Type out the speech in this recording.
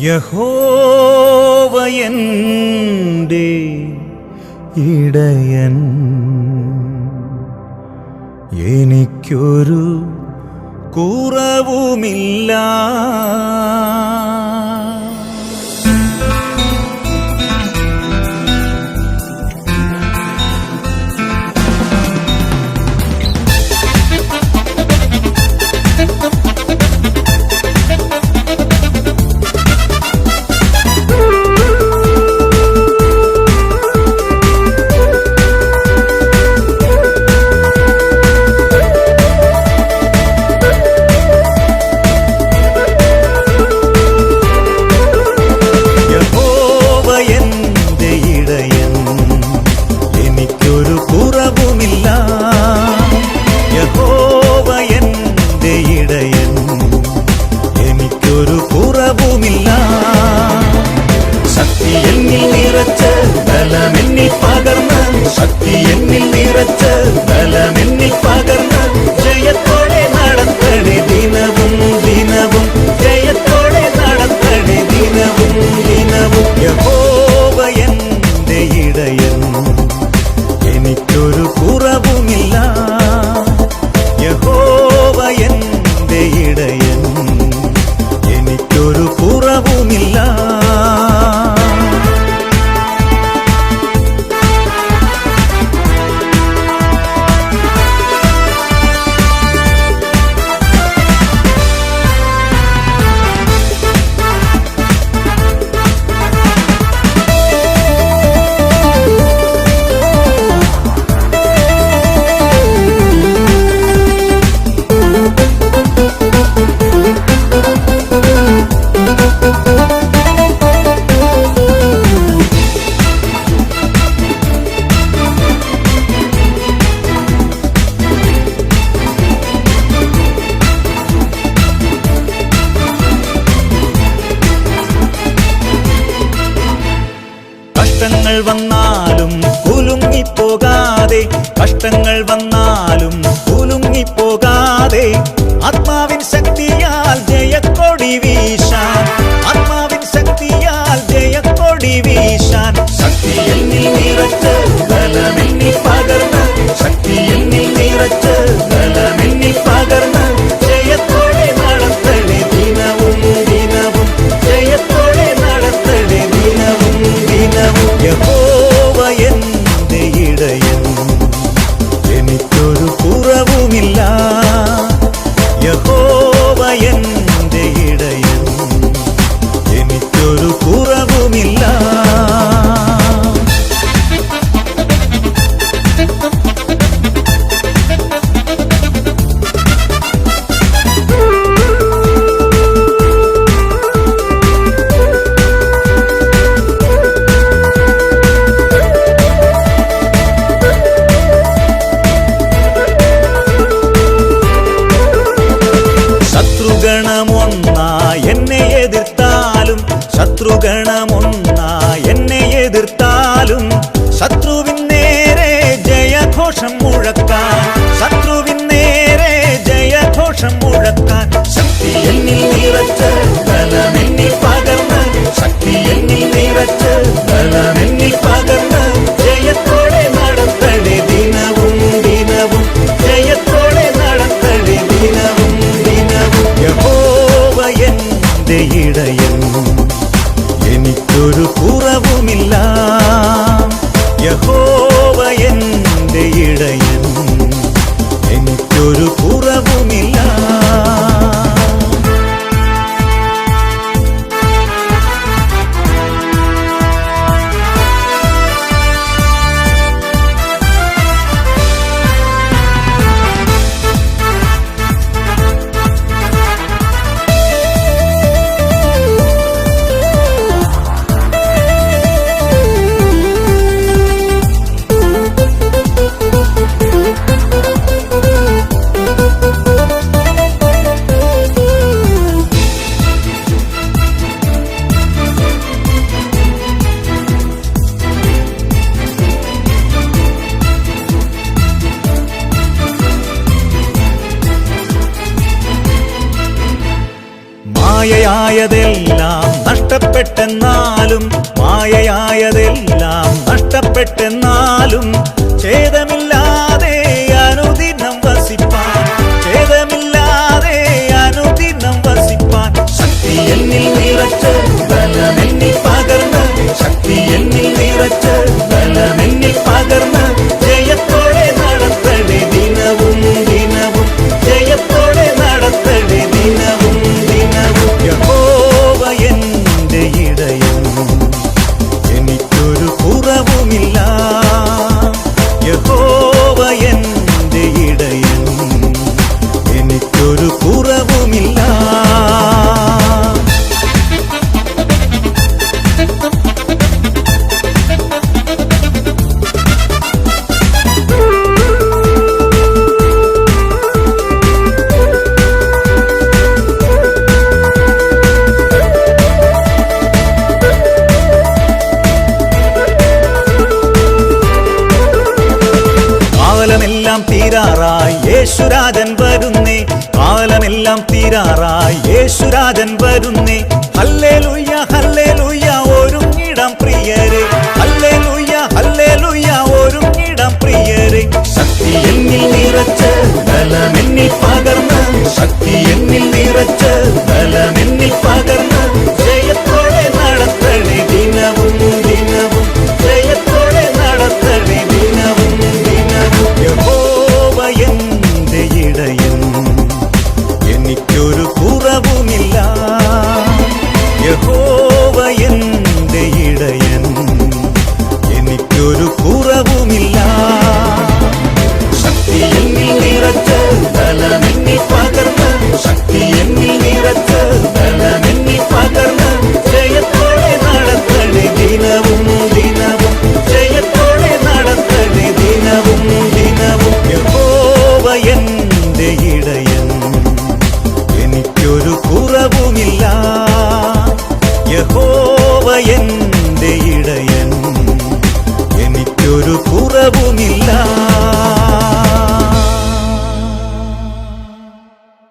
യഹോവ എൻ്റെ ഇടയൻ, എനിക്കൊരു കുറവുമില്ല. കഷ്ടങ്ങൾ വന്നാലും കുലുങ്ങിപ്പോകാതെ, കഷ്ടങ്ങൾ വന്നാലും കുലുങ്ങിപ്പോകാതെ, ആത്മാവിൻ ശക്തിയാൽ ജയക്കൊടി വീശാൻ, ആത്മാവിൻ ശക്തിയാൽ ജയക്കൊടി വീശാൻ, ശക്തി എന്നിൽ നിറച്ച് ബലമെന്നിൽ പകർന്ന്, ശക്തി എന്നിൽ നിറച്ച് ബലമെന്നിൽ പകർന്ന്, ജയത്തോടെ നടത്തണേ ദിനവും ദിനവും, ജയത്തോടെ നടത്തണേ ദിനവും ദിനവും. യഹോവ എൻ്റെ ഇടയൻ, എനിക്കൊരു കുറവുമില്ല. യഹോവ എൻ്റെ ഇടയൻ, എനിക്കൊരു കുറവുമില്ല. ശത്രുഗണമൊന്നാ എന്നെ എതിർത്താലും ശത്രുവിൻ നേരെ ജയഘോഷം മുഴക്കാൻ, ശത്രുവിൻ നേരെ ജയഘോഷം മുഴക്കാൻ, ശക്തി എന്നിൽ നിറച്ച് ബലമെന്നിൽ പകർന്ന്, ശക്തി എന്നിൽ നിറച്ച് ബലമെന്നിൽ പകർന്ന്, ജയത്തോടെ നടത്തണേ ദിനവും ദിനവും, ജയത്തോടെ നടത്തണേ ദിനവും ദിനവും. യഹോവ എൻ്റെ ഇടയൻ, എനിക്കൊരു കുറവുമില്ല. യഹോവ എൻ്റെ ഇടയൻ, എനിക്കൊരു കുറവുമില്ല. കഷ്ടപ്പെട്ടെന്നാലും മായയായതെല്ലാം നഷ്ടപ്പെട്ടെന്നാലും ഛേദമില്ലാതെ അനുദിനം വസിപ്പാൻ, ഛേദമില്ലാതെ അനുദിനം വസിപ്പാൻ ശക്തി എന്നിൽ നിറച്ച് ബലമെന്നിൽ പകർന്ന്, ശക്തി എന്നിൽ നിറച്ച് ബലമെന്നിൽ പകർന്ന് ജയത്തോടെ നടത്തണേ ദിനവും ദിനവും, ജയത്തോടെ നടത്തണേ ദിനവും ദിനവും. യഹോവ എന്റെ ഇടയൻ, എനിക്കൊരു കുറവുമില്ല. യഹോവ എന്റെ ഇടയൻ, എനിക്കൊരു കുറവുമില്ല. കാലമെല്ലാം തീരാറായി യേശുരാജൻ വരുന്നേ, കാലമെല്ലാം തീരാറായി യേശുരാജൻ വരുന്നേ. ഹല്ലേലൂയ ഹല്ലേലൂയ ഒരുങ്ങിടാം പ്രിയരെ, ഹല്ലേലൂയ ഹല്ലേലൂയ ഒരുങ്ങിടാം പ്രിയരെ. ശക്തി എന്നിൽ നിറച്ച് ബലമെന്നിൽ പകർന്ന്, ശക്തി എന്നിൽ നിറച്ച് ബലമെന്നിൽ പകർന്ന് ജയത്തോടെ നടത്തണേ ദിനവും ദിനവും, ജയത്തോടെ നടത്തണേ ദിനവും ദിനവും. യഹോവ എന്റെ ഇടയൻ, എനിക്കൊരു കുറവുമില്ല. യഹോവ എന്റെ ഇടയൻ, എനിക്കൊരു കുറവുമില്ല. ശക്തി എന്നിൽ നിറച്ച് ബലമെന്നിൽ പകർന്ന്, ശക്തി എന്നിൽ നിറച്ച് ബലമെന്നിൽ പകർന്ന് ജയത്തോടെ നടത്തണേ ദിനവും ദിനവും, ജയത്തോടെ നടത്തണേ ദിനവും ദിനവും. യഹോവ എന്റെ ഇടയൻ, എനിക്കൊരു കുറവുമില്ല. യഹോവ എന്റെ ഇടയൻ, എനിക്കൊരു കുറവുമില്ല.